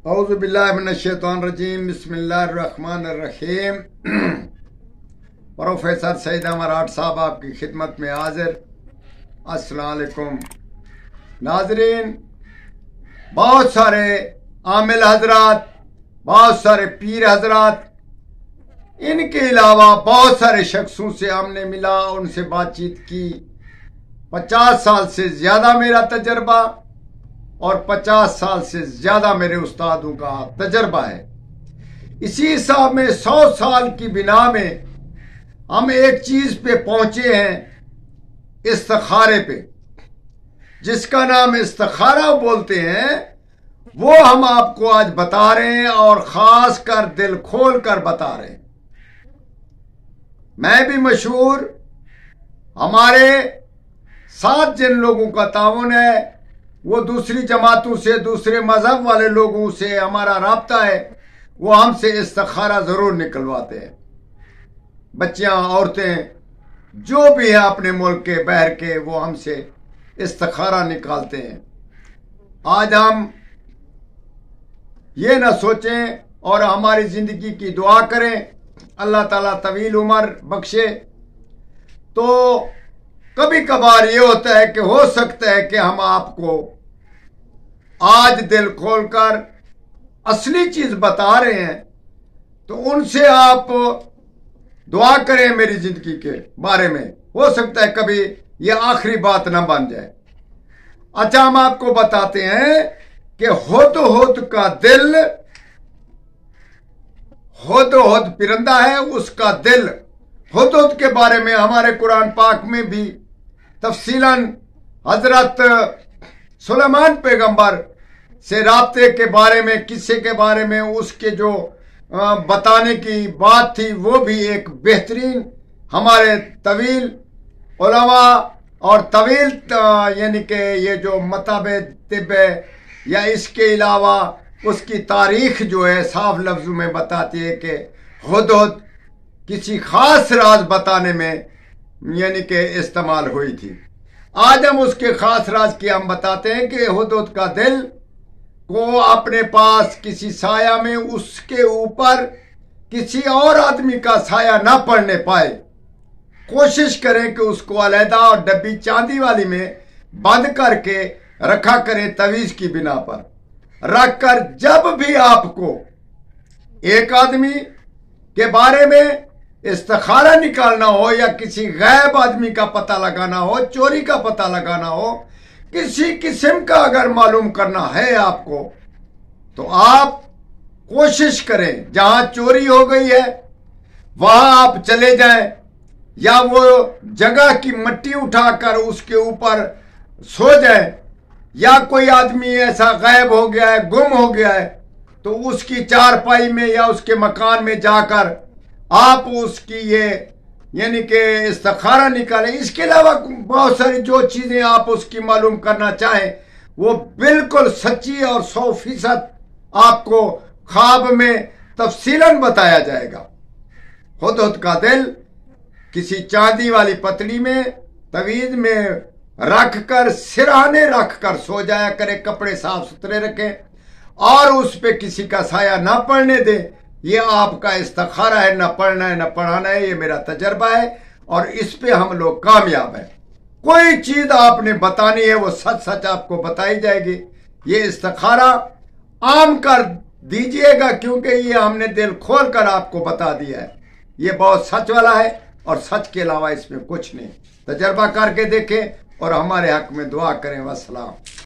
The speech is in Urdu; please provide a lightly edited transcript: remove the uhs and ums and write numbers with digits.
اعوذ باللہ من الشیطان الرجیم بسم اللہ الرحمن الرحیم۔ پروفیسر سعید امراٹ صاحب آپ کی خدمت میں حاضر۔ السلام علیکم ناظرین، بہت سارے عامل حضرات، بہت سارے پیر حضرات، ان کے علاوہ بہت سارے شخصوں سے ہم نے ملا، ان سے بات چیت کی۔ 50 سال سے زیادہ میرا تجربہ اور 50 سال سے زیادہ میرے استادوں کا تجربہ ہے۔ اسی حساب میں 100 سال کی بنا میں ہم ایک چیز پہ پہنچے ہیں، استخارے پہ، جس کا نام استخارہ بولتے ہیں۔ وہ ہم آپ کو آج بتا رہے ہیں اور خاص کر دل کھول کر بتا رہے ہیں۔ میں بھی مشہور، ہمارے ساتھ جن لوگوں کا تعاون ہے وہ دوسری جماعتوں سے، دوسرے مذہب والے لوگوں سے ہمارا رابطہ ہے، وہ ہم سے استخارہ ضرور نکلواتے ہیں۔ بچیاں، عورتیں، جو بھی ہیں اپنے ملک کے باہر کے، وہ ہم سے استخارہ نکالتے ہیں۔ آج ہم یہ نہ سوچیں اور ہماری زندگی کی دعا کریں اللہ تعالیٰ طویل عمر بخشے، تو کبھی کبھار یہ ہوتا ہے کہ ہو سکتا ہے کہ ہم آپ کو آج دل کھول کر اصلی چیز بتا رہے ہیں، تو ان سے آپ دعا کریں میری زندگی کے بارے میں۔ ہو سکتا ہے کبھی یہ آخری بات نہ بن جائے۔ اچھا، ہم آپ کو بتاتے ہیں کہ ہد کا دل، ہد پرندہ ہے، اس کا دل، ہد کے بارے میں ہمارے قرآن پاک میں بھی تفصیلاً حضرت سلیمان پیغمبر سے رابطے کے بارے میں، قصے کے بارے میں، اس کے جو بتانے کی بات تھی، وہ بھی ایک بہترین ہمارے طویل علماء اور طویل یعنی کہ یہ جو مطب طب ہے یا اس کے علاوہ اس کی تاریخ جو ہے صاف لفظوں میں بتاتی ہے کہ ہد کسی خاص راز بتانے میں یعنی کہ استعمال ہوئی تھی۔ آج ہم اس کے خاص راز کی ہم بتاتے ہیں کہ ہد کا دل کو اپنے پاس کسی سایہ میں، اس کے اوپر کسی اور آدمی کا سایہ نہ پڑنے پائے، کوشش کریں کہ اس کو علیحدہ اور ڈبی چاندی والی میں بند کر کے رکھا کریں، تویز کی بنا پر رکھ کر جب بھی آپ کو ایک آدمی کے بارے میں استخارہ نکالنا ہو یا کسی غائب آدمی کا پتہ لگانا ہو، چوری کا پتہ لگانا ہو، کسی قسم کا اگر معلوم کرنا ہے آپ کو، تو آپ کوشش کریں جہاں چوری ہو گئی ہے وہاں آپ چلے جائیں، یا وہ جگہ کی مٹی اٹھا کر اس کے اوپر سو جائیں، یا کوئی آدمی ایسا غائب ہو گیا ہے، گم ہو گیا ہے، تو اس کی چارپائی میں یا اس کے مکان میں جا کر آپ اس کی یہ یعنی کہ استخارہ نکالیں۔ اس کے علاوہ بہت ساری جو چیزیں آپ اس کی معلوم کرنا چاہیں وہ بالکل سچی اور 100% آپ کو خواب میں تفصیلاً بتایا جائے گا۔ ہد کا دل کسی چاندی والی پتڑی میں تویز میں رکھ کر، سرہانے رکھ کر سو جایا کرے، کپڑے صاف ستھرے رکھیں اور اس پہ کسی کا سایہ نہ پڑنے دیں۔ یہ آپ کا استخارہ ہے، نہ پڑھنا ہے نہ پڑھانا ہے، یہ میرا تجربہ ہے اور اس پہ ہم لوگ کامیاب ہیں۔ کوئی چیز آپ نے بتانی ہے وہ سچ سچ آپ کو بتائی جائے گی۔ یہ استخارہ عام کر دیجئے گا کیونکہ یہ ہم نے دل کھول کر آپ کو بتا دیا ہے۔ یہ بہت سچ والا ہے اور سچ کے علاوہ اس میں کچھ نہیں۔ تجربہ کر کے دیکھیں اور ہمارے حق میں دعا کریں۔ والسلام۔